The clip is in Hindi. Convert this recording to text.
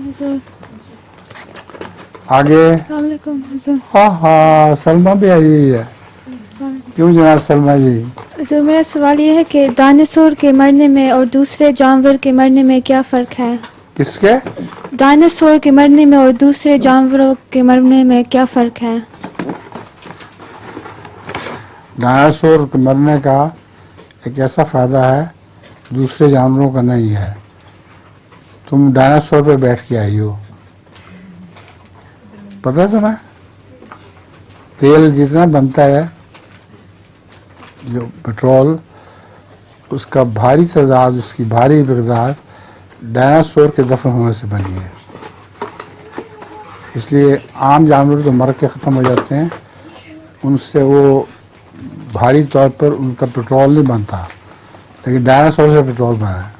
हुजूर। आगे। अस्सलाम वालेकुम हुजूर। हाँ हाँ, सलमा भी आई हुई है। क्यों जनाब सलमा जी? हुजूर, मेरा सवाल ये है कि डायनासोर के मरने में और दूसरे जानवर के मरने में क्या फ़र्क है? किसके? डायनासोर के मरने में और दूसरे जानवरों के मरने में क्या फ़र्क है? डायनासोर के मरने का एक ऐसा फ़ायदा है दूसरे जानवरों का नहीं है। तुम डायनासोर पे बैठ के आई हो, पता है तुम्हें? तेल जितना बनता है, जो पेट्रोल, उसका भारी तादाद, उसकी भारी मकदार डायनासोर के दफन होने से बनी है। इसलिए आम जानवर तो मर के ख़त्म हो जाते हैं, उनसे वो भारी तौर पर उनका पेट्रोल नहीं बनता, लेकिन डायनासोर से पेट्रोल बना है।